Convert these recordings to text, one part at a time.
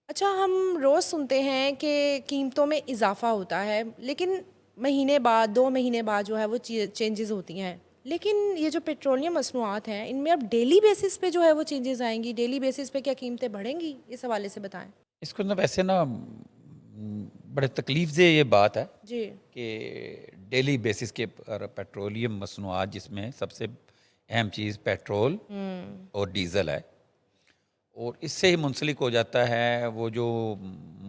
اچھا، ہم روز سنتے ہیں کہ قیمتوں میں اضافہ ہوتا ہے، لیکن مہینے بعد 2 مہینے بعد جو ہے وہ چینجز ہوتی ہیں. لیکن یہ جو پیٹرولیم مصنوعات ہیں ان میں اب ڈیلی بیسس پہ جو ہے وہ چینجز آئیں گی، ڈیلی بیسس پہ کیا قیمتیں بڑھیں گی؟ اس حوالے سے بتائیں. اس کو ویسے نا بڑے تکلیف دہ یہ بات ہے جی کہ ڈیلی بیسس کے پر پیٹرولیم مصنوعات، جس میں سب سے اہم چیز پیٹرول اور ڈیزل ہے، اور اس سے ہی منسلک ہو جاتا ہے وہ جو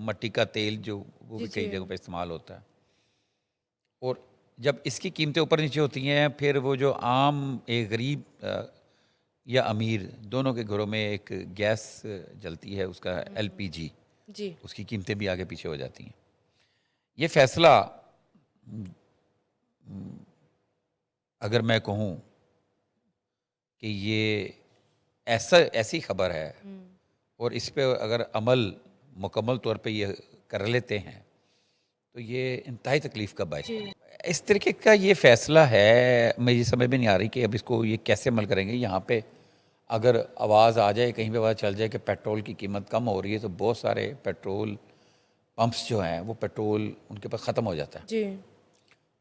مٹی کا تیل جو وہ جی بھی جی کئی جگہوں پہ استعمال ہوتا ہے. اور جب اس کی قیمتیں اوپر نیچے ہوتی ہیں، پھر وہ جو عام ایک غریب یا امیر دونوں کے گھروں میں ایک گیس جلتی ہے، اس کا LPG، جی اس کی قیمتیں بھی آگے پیچھے ہو جاتی ہیں. یہ فیصلہ اگر میں کہوں کہ یہ ایسی خبر ہے اور اس پہ اگر عمل مکمل طور پہ یہ کر لیتے ہیں تو یہ انتہائی تکلیف کا باعث جی بنے. اس طریقے کا یہ فیصلہ ہے، مجھے سمجھ میں نہیں آ رہی کہ اب اس کو یہ کیسے عمل کریں گے. یہاں پہ اگر آواز آ جائے، کہیں پہ پتہ چل جائے کہ پیٹرول کی قیمت کم ہو رہی ہے، تو بہت سارے پیٹرول پمپس جو ہیں وہ پیٹرول ان کے پاس ختم ہو جاتا ہے، جی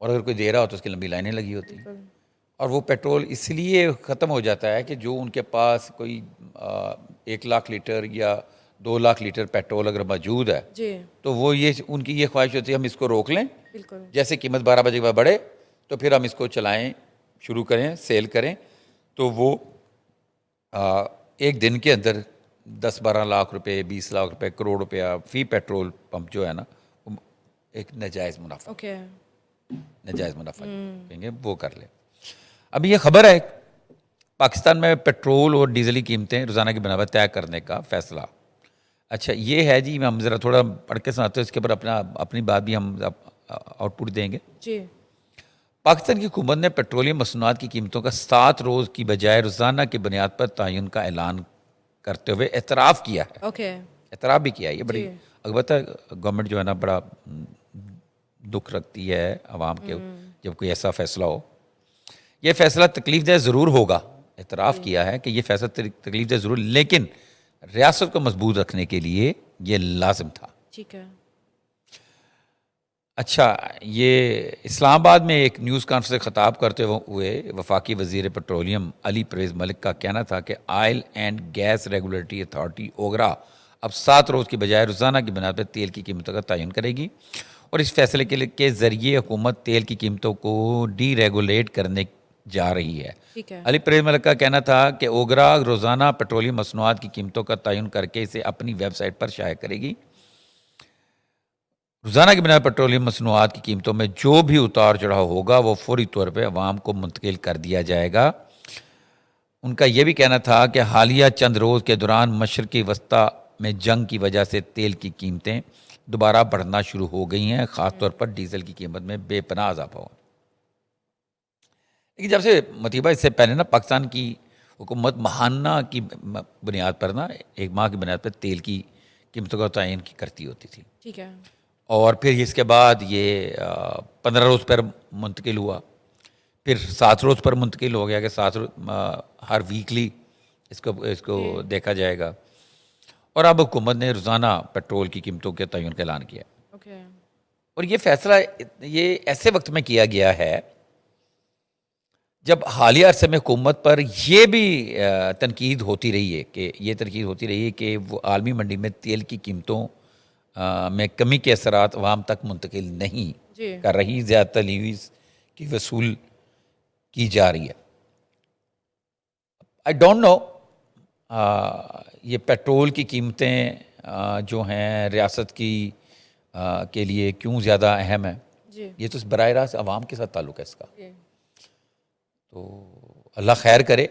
اور اگر کوئی دے رہا ہو تو اس کی لمبی لائنیں لگی ہوتی ہیں. بالکل. اور وہ پیٹرول اس لیے ختم ہو جاتا ہے کہ جو ان کے پاس کوئی 1 لاکھ لیٹر یا 2 لاکھ لیٹر پیٹرول اگر موجود ہے، جی تو وہ ان کی یہ خواہش ہوتی ہے ہم اس کو روک لیں، بالکل. جیسے قیمت 12 بجے کے بعد بڑھے تو پھر ہم اس کو چلائیں، شروع کریں، سیل کریں. تو وہ ایک دن کے اندر 10-12 لاکھ روپے، 20 لاکھ روپے، کروڑ روپیہ فی پیٹرول پمپ جو ہے نا، وہ ایک ناجائز منافع، اوکے. ناجائز منافع کہیں گے وہ کر لیں. ابھی یہ خبر ہے پاکستان میں پیٹرول اور ڈیزل کی قیمتیں روزانہ کی بنا پر طے کرنے کا فیصلہ. اچھا یہ ہے جی، ہم ذرا تھوڑا پڑھ کے سناتے ہیں، اس کے اوپر اپنی بات بھی ہم آؤٹ پٹ دیں گے. جی پاکستان کی حکومت نے پیٹرولیم مصنوعات کی قیمتوں کا 7 روز کی بجائے روزانہ کی بنیاد پر تعین کا اعلان کرتے ہوئے اعتراف کیا ہے. اوکے. اعتراف بھی کیا ہے. یہ بڑی جی البتہ گورنمنٹ جو ہے نا بڑا دکھ رکھتی ہے عوام کے جب کوئی ایسا فیصلہ ہو. یہ فیصلہ تکلیف دہ ضرور ہوگا، اعتراف کیا ہے کہ یہ فیصلہ تکلیف دہ ضرور، لیکن ریاست کو مضبوط رکھنے کے لیے یہ لازم تھا. ٹھیک ہے. اچھا، یہ اسلام آباد میں ایک نیوز کانفرنس سے خطاب کرتے ہوئے وفاقی وزیر پیٹرولیم علی پرویز ملک کا کہنا تھا کہ oil and gas regulatory authority OGRA اب 7 روز کی بجائے روزانہ کی بنیاد پر تیل کی قیمتوں کا تعین کرے گی، اور اس فیصلے کے ذریعے حکومت تیل کی قیمتوں کو ڈی ریگولیٹ کرنے جا رہی ہے. ٹھیک ہے. علی پرویز ملک کا کہنا تھا کہ اوگرا روزانہ پیٹرولیم مصنوعات کی قیمتوں کا تعین کر کے اسے اپنی ویب سائٹ پر شائع کرے گی. روزانہ کی بنا پر پیٹرولیم مصنوعات کی قیمتوں میں جو بھی اتار چڑھاؤ ہوگا وہ فوری طور پہ عوام کو منتقل کر دیا جائے گا. ان کا یہ بھی کہنا تھا کہ حالیہ چند روز کے دوران مشرقی وسطی میں جنگ کی وجہ سے تیل کی قیمتیں دوبارہ بڑھنا شروع ہو گئی ہیں، خاص طور پر ڈیزل کی قیمت میں بے پناہ اضافہ ہوا. لیکن جب سے مطیبہ اس سے پہلے نا پاکستان کی حکومت ماہانہ کی بنیاد پر نا، ایک ماہ کی بنیاد پر تیل کی قیمتوں کا تعین کرتی ہوتی تھی، ٹھیک ہے. اور پھر اس کے بعد یہ 15 روز پر منتقل ہوا، پھر 7 روز پر منتقل ہو گیا کہ 7 ہر ویکلی اس کو دیکھا جائے گا. اور اب حکومت نے روزانہ پیٹرول کی قیمتوں کے تعین کا اعلان کیا. اوکے. اور یہ فیصلہ یہ ایسے وقت میں کیا گیا ہے جب حالیہ عرصے میں حکومت پر یہ بھی تنقید ہوتی رہی ہے کہ وہ عالمی منڈی میں تیل کی قیمتوں میں کمی کے اثرات عوام تک منتقل نہیں جی کر رہی، زیادہ لیویز کی وصول کی جا رہی ہے. آئی ڈونٹ نو یہ پیٹرول کی قیمتیں جو ہیں ریاست کی کے لیے کیوں زیادہ اہم ہیں. جی یہ تو براہ راست عوام کے ساتھ تعلق ہے اس کا. جی. تو اللہ خیر کرے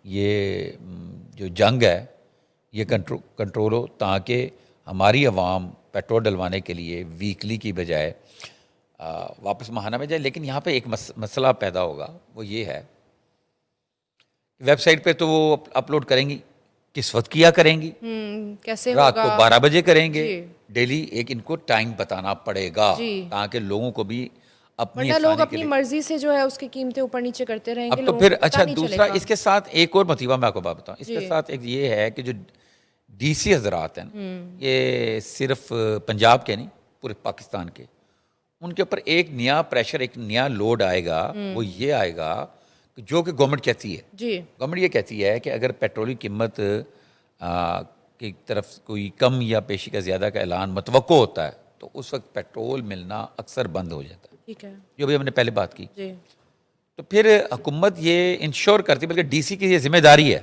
یہ جو جنگ ہے یہ کنٹرول ہو، تاکہ ہماری عوام پیٹرول ڈلوانے کے لیے ویکلی کی بجائے واپس ماہانہ میں جائے. لیکن یہاں پہ ایک مسئلہ پیدا ہوگا، وہ یہ ہے ویب سائٹ پہ تو وہ اپلوڈ کریں گی، کس وقت کیا کریں گی؟ کیسے رات ہوگا؟ کو 12 بجے کریں گے. جی ڈیلی ایک ان کو ٹائم بتانا پڑے گا جی، تاکہ لوگوں کو بھی اپنی ورنہ لوگ آسانی کے اپنی لیے. مرضی سے جو ہے اس کی قیمتیں اوپر نیچے کرتے رہیں گے، اب تو لوگوں پھر کو پتہ اچھا نہیں چلے دوسرا گا. اس کے ساتھ ایک اور مطیبہ میں آپ کو بات بتاؤں. اس کے جی ساتھ ایک یہ ہے کہ جو ڈی سی حضرات ہیں نا، یہ صرف پنجاب کے نہیں پورے پاکستان کے، ان کے اوپر ایک نیا پریشر، ایک نیا لوڈ آئے گا. وہ یہ آئے گا کہ جو کہ گورنمنٹ کہتی ہے، جی گورنمنٹ یہ کہتی ہے کہ اگر پیٹرول کی قیمت کی طرف کوئی کم یا پیشی کا زیادہ کا اعلان متوقع ہوتا ہے تو اس وقت پیٹرول ملنا اکثر بند ہو جاتا ہے، ٹھیک ہے جو بھی ہم نے پہلے بات کی. جی تو پھر حکومت یہ انشور کرتی، بلکہ ڈی سی کی یہ ذمہ داری ہے،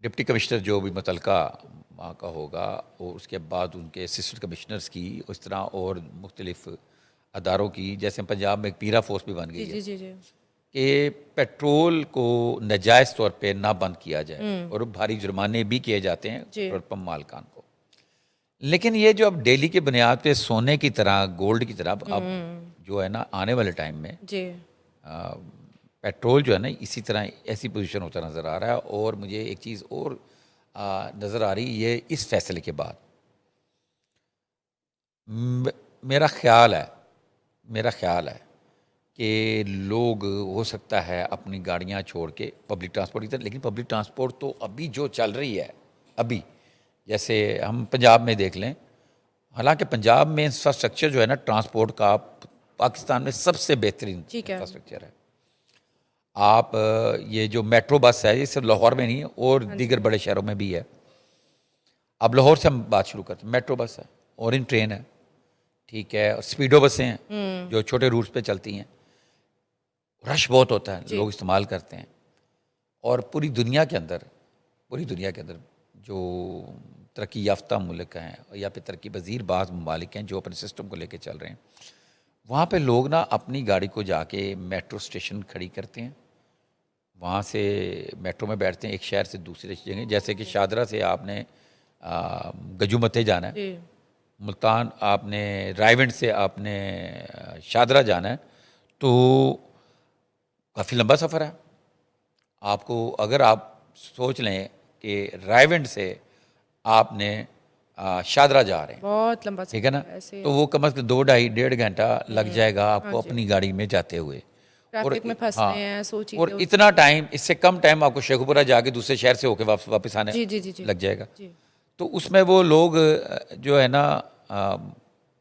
ڈپٹی کمشنر جو بھی متعلقہ وہاں کا ہوگا اور اس کے بعد ان کے اسسٹنٹ کمشنرز کی، اس طرح اور مختلف اداروں کی، جیسے پنجاب میں ایک پیرا فورس بھی بن جی گئی ہے جی جی جی کہ پیٹرول کو ناجائز طور پہ نہ بند کیا جائے اور بھاری جرمانے بھی کیے جاتے ہیں جی پیٹرول پمپ مالکان کو. لیکن یہ جو اب ڈیلی کی بنیاد پہ سونے کی طرح، گولڈ کی طرح اب جو ہے نا آنے والے ٹائم میں جی پیٹرول جو ہے نا اسی طرح ایسی پوزیشن ہوتا نظر آ رہا ہے. اور مجھے ایک چیز اور نظر آ رہی ہے اس فیصلے کے بعد، میرا خیال ہے کہ لوگ ہو سکتا ہے اپنی گاڑیاں چھوڑ کے پبلک ٹرانسپورٹ کی طرف، لیکن پبلک ٹرانسپورٹ تو ابھی جو چل رہی ہے ابھی، جیسے ہم پنجاب میں دیکھ لیں، حالانکہ پنجاب میں انفراسٹرکچر جو ہے نا ٹرانسپورٹ کا پاکستان میں سب سے بہترین ٹھیک ہے انفراسٹرکچر ہے. آپ یہ جو میٹرو بس ہے یہ صرف لاہور میں نہیں ہے اور دیگر بڑے شہروں میں بھی ہے. اب لاہور سے ہم بات شروع کرتے ہیں، میٹرو بس ہے، اورنج ٹرین ہے، ٹھیک ہے، اور اسپیڈو بسیں ہیں جو چھوٹے روٹس پہ چلتی ہیں. رش بہت ہوتا ہے، لوگ استعمال کرتے ہیں. اور پوری دنیا کے اندر جو ترقی یافتہ ملک ہیں یا پھر ترقی پذیر بعض ممالک ہیں جو اپنے سسٹم کو لے کے چل رہے ہیں، وہاں پہ لوگ نا اپنی گاڑی کو جا کے میٹرو اسٹیشن کھڑی کرتے ہیں، وہاں سے میٹرو میں بیٹھتے ہیں ایک شہر سے دوسرے جگہ. جیسے کہ شاہدرہ سے آپ نے گجو متے جانا ہے، جی ملتان آپ نے رائے ونڈ سے آپ نے شاہدرہ جانا ہے، تو کافی لمبا سفر ہے. آپ کو اگر آپ سوچ لیں کہ رائے ونڈ سے آپ نے شاہدرہ جا رہے ہیں، بہت لمبا ٹھیک ہے نا، ایسے تو وہ کم از کم 2-2.5 گھنٹہ لگ جائے گا آپ کو اپنی گاڑی میں جاتے ہوئے. ٹریفک میں پھنستے ہیں، سو اور چیزیں اتنا ٹائم، اس سے کم ٹائم آپ کو شیخوپورہ جا کے دوسرے شہر سے ہو کے واپس آنے جی جی جی جی لگ جائے گا. جی تو اس میں وہ لوگ جو ہے نا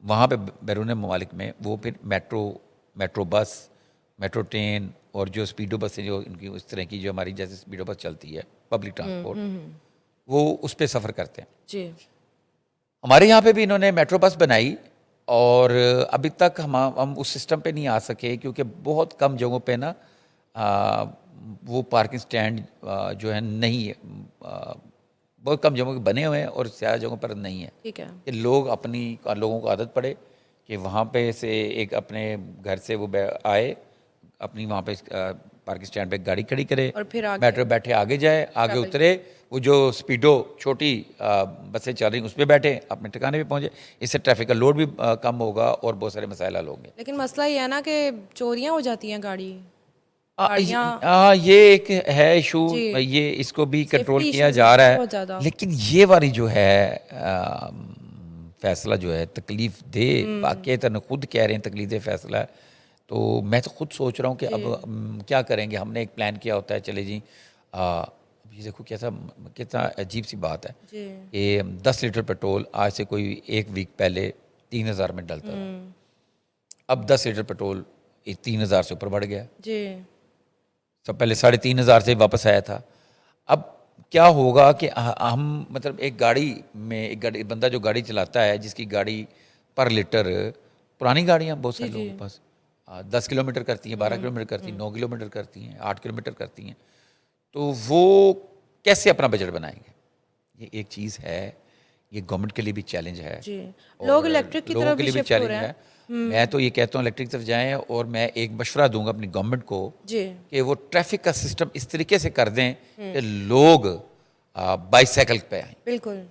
وہاں پہ بیرون ممالک میں وہ پھر میٹرو بس، میٹرو ٹرین اور جو اسپیڈو بسیں جو ان کی اس طرح کی جو ہماری جیسے اسپیڈو بس چلتی ہے پبلک ٹرانسپورٹ، وہ اس پہ سفر کرتے ہیں. جی ہمارے یہاں پہ بھی انہوں نے میٹرو بس بنائی اور ابھی تک ہم اس سسٹم پہ نہیں آ سکے کیونکہ بہت کم جگہوں پہ نا وہ پارکنگ سٹینڈ جو ہے نہیں ہے، بہت کم جگہوں پہ بنے ہوئے ہیں اور زیادہ جگہوں پر نہیں ہے. ٹھیک ہے کہ لوگوں کو عادت پڑے کہ وہاں پہ سے ایک اپنے گھر سے وہ آئے اپنی وہاں پہ پارکنگ سٹینڈ پہ گاڑی کھڑی کرے، اور پھر آگے میٹرو بیٹھے آگے جائے، آگے اترے، وہ جو اسپیڈو چھوٹی بسیں چل رہی ہیں اس پہ بیٹھے اپنے ٹھکانے پہ پہنچے. اس سے ٹریفک کا لوڈ بھی کم ہوگا اور بہت سارے مسائل حل ہوں گے. لیکن مسئلہ یہ ہے نا کہ چوریاں ہو جاتی ہیں یہ ایک ہے ایشو، یہ اس کو بھی کنٹرول کیا جا رہا ہے. لیکن یہ والی جو ہے فیصلہ جو ہے تکلیف دہ، واقعی خود کہہ رہے ہیں تکلیف دہ فیصلہ ہے. تو میں تو خود سوچ رہا ہوں کہ اب کیا کریں گے. ہم نے ایک پلان کیا ہوتا ہے، چلے جی یہ دیکھو کتنا عجیب سی بات ہے کہ 10 لیٹر پیٹرول آج سے کوئی 1 ویک پہلے 3000 میں ڈلتا تھا، اب 10 لیٹر پیٹرول 3000 سے اوپر بڑھ گیا. جی سب پہلے 3500 سے واپس آیا تھا. اب کیا ہوگا کہ ہم مطلب ایک گاڑی میں بندہ جو گاڑی چلاتا ہے جس کی گاڑی پر لیٹر، پرانی گاڑیاں بہت سارے لوگوں کے پاس 10 کلومیٹر کرتی ہیں، 12 کلومیٹر کرتی ہیں، 9 کلومیٹر کرتی ہیں، 8 کلومیٹر کرتی ہیں، تو وہ کیسے اپنا بجٹ بنائیں گے؟ یہ ایک چیز ہے، یہ گورنمنٹ کے لیے بھی چیلنج ہے، لوگ الیکٹرک کی لوگوں طرف کے بھی لیے بھی شفٹ ہو چیلنج رہے ہے. ہیں. میں تو یہ کہتا ہوں الیکٹرک طرف جائیں، اور میں ایک مشورہ دوں گا اپنی گورنمنٹ کو کہ وہ ٹریفک کا سسٹم اس طریقے سے کر دیں کہ لوگ بائی سائیکل پہ آئیں، بالکل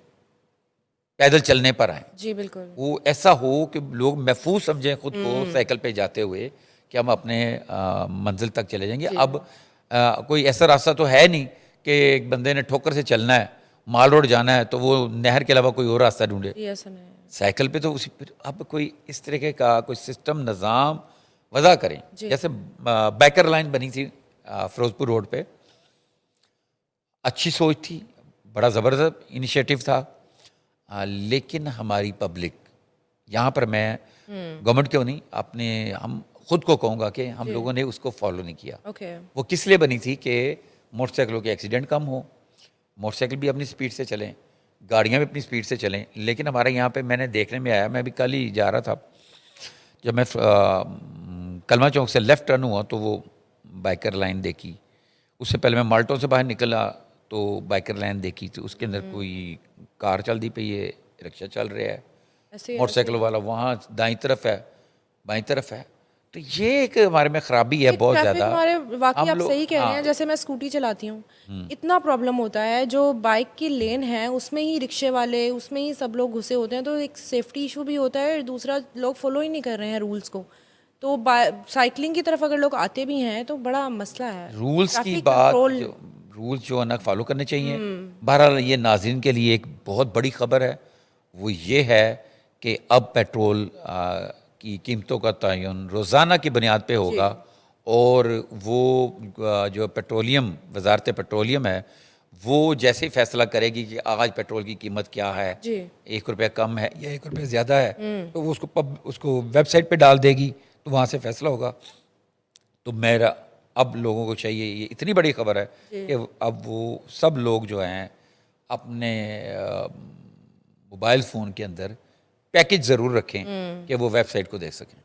پیدل چلنے پر آئیں. جی بالکل وہ ایسا ہو کہ لوگ محفوظ سمجھیں خود کو سائیکل پہ جاتے ہوئے کہ ہم اپنے منزل تک چلے جائیں گے. اب کوئی ایسا راستہ تو ہے نہیں کہ ایک بندے نے ٹھوکر سے چلنا ہے، مال روڈ جانا ہے تو وہ نہر کے علاوہ کوئی اور راستہ ڈھونڈے. سائیکل پہ تو اب کوئی اس طریقے کا کوئی سسٹم نظام وضع کریں. جیسے بائکر لائن بنی تھی فیروز پور روڈ پہ، اچھی سوچ تھی، بڑا زبردست انیشیٹو تھا، لیکن ہماری پبلک یہاں پر میں گورنمنٹ کیوں نہیں اپنے ہم خود کو کہوں گا کہ ہم لوگوں نے اس کو فالو نہیں کیا. اوکے. وہ کس لیے بنی تھی کہ موٹر سائیکلوں کے ایکسیڈنٹ کم ہو، موٹر سائیکل بھی اپنی سپیڈ سے چلیں، گاڑیاں بھی اپنی سپیڈ سے چلیں. لیکن ہمارے یہاں پہ میں نے دیکھنے میں آیا، میں بھی کل ہی جا رہا تھا، جب میں کلمہ چوک سے لیفٹ ٹرن ہوا تو وہ بائکر لائن دیکھی. اس سے پہلے میں مالٹوں سے باہر نکلا تو بائکر لائن دیکھی، تو اس کے اندر کوئی کار چل دی پئی ہے، رکشہ چل رہا ہے، ایسے موٹر سائیکل والا وہاں دائیں طرف ہے، بائیں طرف ہے. تو یہ ایک ہمارے میں خرابی ہے بہت ٹریفک زیادہ. ہمارے واقعی ہم آپ لوگ صحیح کہہ رہے ہیں. جیسے میں اسکوٹی چلاتی ہوں، اتنا پرابلم ہوتا ہے، جو بائک کی لین ہے اس میں ہی رکشے والے، اس میں ہی سب لوگ گھسے ہوتے ہیں، تو ایک سیفٹی ایشو بھی ہوتا ہے. دوسرا لوگ فالو ہی نہیں کر رہے ہیں رولس کو. تو سائیکلنگ کی طرف اگر لوگ آتے بھی ہیں تو بڑا مسئلہ ہے. رولس کی ٹریفک بات، کنٹرول. جو رولس جو ہے نا فالو کرنے چاہیے. بہرحال یہ ناظرین کے لیے ایک بہت بڑی خبر ہے، وہ یہ ہے کہ اب پیٹرول کی قیمتوں کا تعین روزانہ کی بنیاد پہ ہوگا. اور وہ جو پیٹرولیم، وزارت پیٹرولیم ہے، وہ جیسے ہی فیصلہ کرے گی کہ آج پیٹرول کی قیمت کیا ہے، 1 روپیہ کم ہے یا 1 روپیہ زیادہ ہے، تو وہ اس کو ویب سائٹ پہ ڈال دے گی، تو وہاں سے فیصلہ ہوگا. تو میرا اب لوگوں کو چاہیے، یہ اتنی بڑی خبر ہے کہ اب وہ سب لوگ جو ہیں اپنے موبائل فون کے اندر پیکج ضرور رکھیں کہ وہ ویب سائٹ کو دیکھ سکیں.